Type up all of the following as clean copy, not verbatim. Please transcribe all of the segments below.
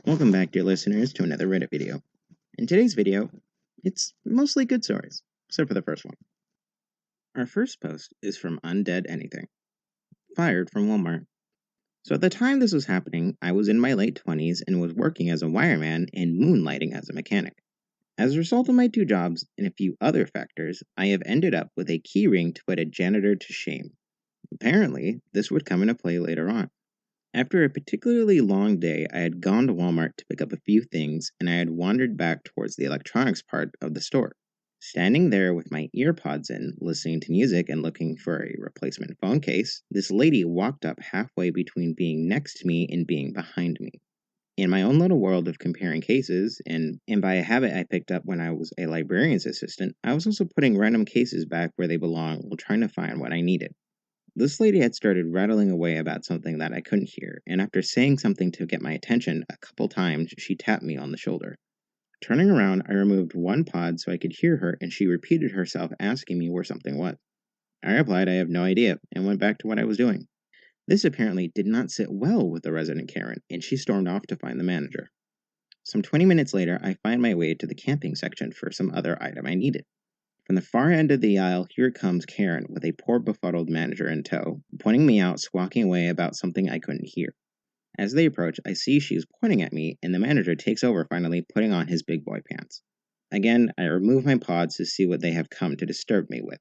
Welcome back, dear listeners, to another Reddit video. In today's video, it's mostly good stories, except for the first one. Our first post is from Undead Anything. Fired from Walmart. So at the time this was happening, I was in my late 20s and was working as a wireman and moonlighting as a mechanic. As a result of my two jobs and a few other factors, I have ended up with a keyring to put a janitor to shame. Apparently, this would come into play later on. After a particularly long day, I had gone to Walmart to pick up a few things, and I had wandered back towards the electronics part of the store. Standing there with my earpods in, listening to music and looking for a replacement phone case, this lady walked up halfway between being next to me and being behind me. In my own little world of comparing cases, and by a habit I picked up when I was a librarian's assistant, I was also putting random cases back where they belong while trying to find what I needed. This lady had started rattling away about something that I couldn't hear, and after saying something to get my attention a couple times, she tapped me on the shoulder. Turning around, I removed one pod so I could hear her, and she repeated herself asking me where something was. I replied I have no idea, and went back to what I was doing. This apparently did not sit well with the resident Karen, and she stormed off to find the manager. Some 20 minutes later, I find my way to the camping section for some other item I needed. From the far end of the aisle, here comes Karen with a poor befuddled manager in tow, pointing me out, squawking away about something I couldn't hear. As they approach, I see she is pointing at me, and the manager takes over, finally putting on his big boy pants. Again, I remove my pods to see what they have come to disturb me with.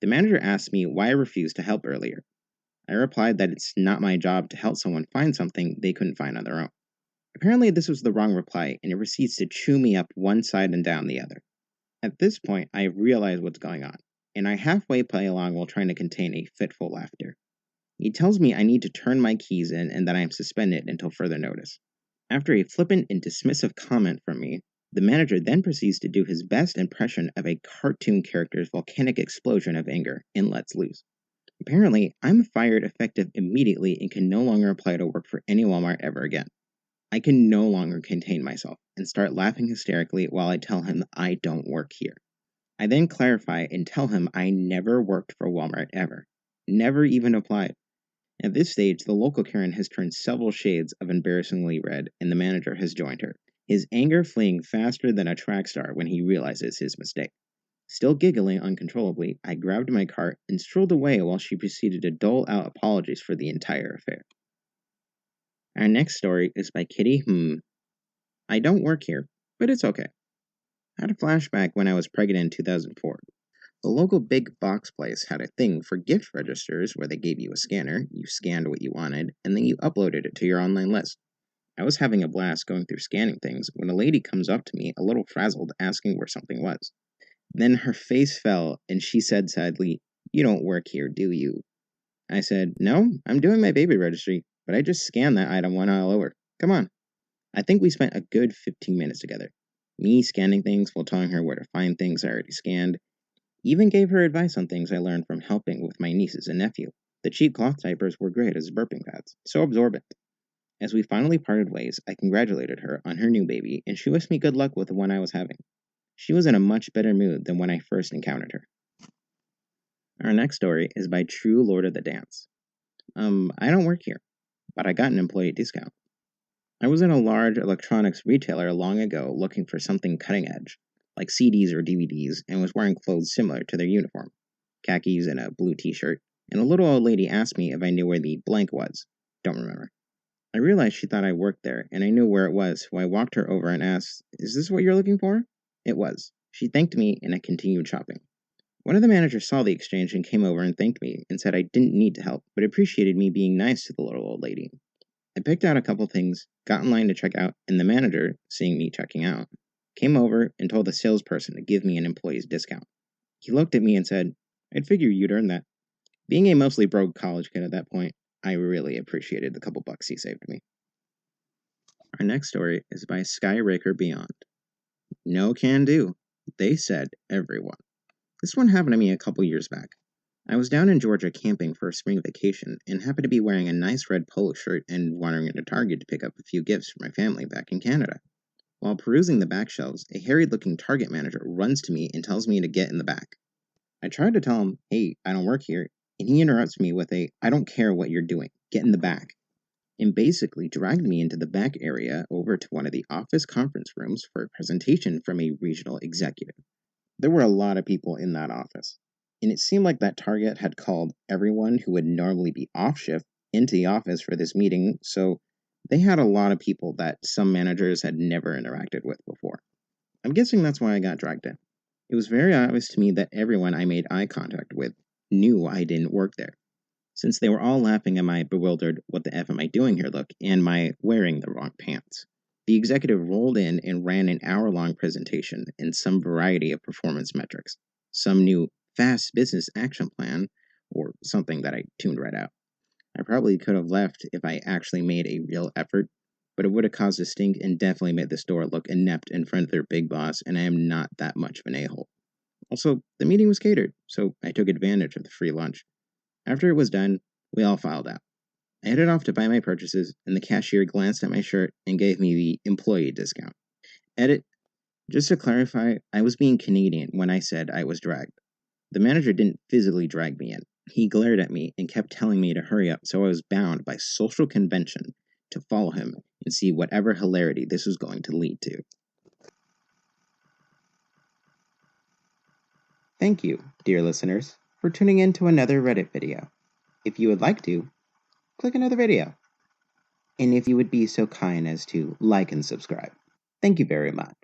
The manager asks me why I refused to help earlier. I replied that it's not my job to help someone find something they couldn't find on their own. Apparently, this was the wrong reply, and it proceeds to chew me up one side and down the other. At this point, I realize what's going on, and I halfway play along while trying to contain a fitful laughter. He tells me I need to turn my keys in and that I am suspended until further notice. After a flippant and dismissive comment from me, the manager then proceeds to do his best impression of a cartoon character's volcanic explosion of anger and lets loose. Apparently, I'm fired effective immediately and can no longer apply to work for any Walmart ever again. I can no longer contain myself and start laughing hysterically while I tell him I don't work here. I then clarify and tell him I never worked for Walmart ever. Never even applied. At this stage, the local Karen has turned several shades of embarrassingly red, and the manager has joined her, his anger fleeing faster than a track star when he realizes his mistake. Still giggling uncontrollably, I grabbed my cart and strolled away while she proceeded to dole out apologies for the entire affair. Our next story is by Kitty I don't work here, but it's okay. I had a flashback when I was pregnant in 2004. The local big box place had a thing for gift registers where they gave you a scanner, you scanned what you wanted, and then you uploaded it to your online list. I was having a blast going through scanning things when a lady comes up to me, a little frazzled, asking where something was. Then her face fell, and she said sadly, "You don't work here, do you?" I said, "No, I'm doing my baby registry, but I just scanned that item one aisle over. Come on." I think we spent a good 15 minutes together. Me scanning things while telling her where to find things I already scanned. Even gave her advice on things I learned from helping with my nieces and nephew. The cheap cloth diapers were great as burping pads, so absorbent. As we finally parted ways, I congratulated her on her new baby, and she wished me good luck with the one I was having. She was in a much better mood than when I first encountered her. Our next story is by True Lord of the Dance. I don't work here, but I got an employee discount. I was in a large electronics retailer long ago looking for something cutting edge, like CDs or DVDs, and was wearing clothes similar to their uniform, khakis and a blue t-shirt, and a little old lady asked me if I knew where the blank was. Don't remember. I realized she thought I worked there, and I knew where it was, so I walked her over and asked, "Is this what you're looking for?" It was. She thanked me, and I continued shopping. One of the managers saw the exchange and came over and thanked me, and said I didn't need to help, but appreciated me being nice to the little old lady. I picked out a couple things, got in line to check out, and the manager, seeing me checking out, came over and told the salesperson to give me an employee's discount. He looked at me and said, "I'd figure you'd earn that." Being a mostly broke college kid at that point, I really appreciated the couple bucks he saved me. Our next story is by Skyraker Beyond. No can do. They said everyone. This one happened to me a couple years back. I was down in Georgia camping for a spring vacation and happened to be wearing a nice red polo shirt and wandering into Target to pick up a few gifts for my family back in Canada. While perusing the back shelves, a harried-looking Target manager runs to me and tells me to get in the back. I tried to tell him, "Hey, I don't work here," and he interrupts me with a, "I don't care what you're doing. Get in the back." and basically dragged me into the back area over to one of the office conference rooms for a presentation from a regional executive. There were a lot of people in that office, and it seemed like that target had called everyone who would normally be off shift into the office for this meeting, so they had a lot of people that some managers had never interacted with before. I'm guessing that's why I got dragged in. It was very obvious to me that everyone I made eye contact with knew I didn't work there, since they were all laughing at my bewildered "what the F am I doing here" look and my wearing the wrong pants. The executive rolled in and ran an hour-long presentation in some variety of performance metrics, some new fast business action plan, or something that I tuned right out. I probably could have left if I actually made a real effort, but it would have caused a stink and definitely made the store look inept in front of their big boss, and I am not that much of an a-hole. Also, the meeting was catered, so I took advantage of the free lunch. After it was done, we all filed out. I headed off to buy my purchases, and the cashier glanced at my shirt and gave me the employee discount. Edit: just to clarify, I was being Canadian when I said I was dragged. The manager didn't physically drag me in. He glared at me and kept telling me to hurry up, so I was bound by social convention to follow him and see whatever hilarity this was going to lead to. Thank you, dear listeners, for tuning in to another Reddit video. If you would like to, click another video. And if you would be so kind as to like and subscribe. Thank you very much.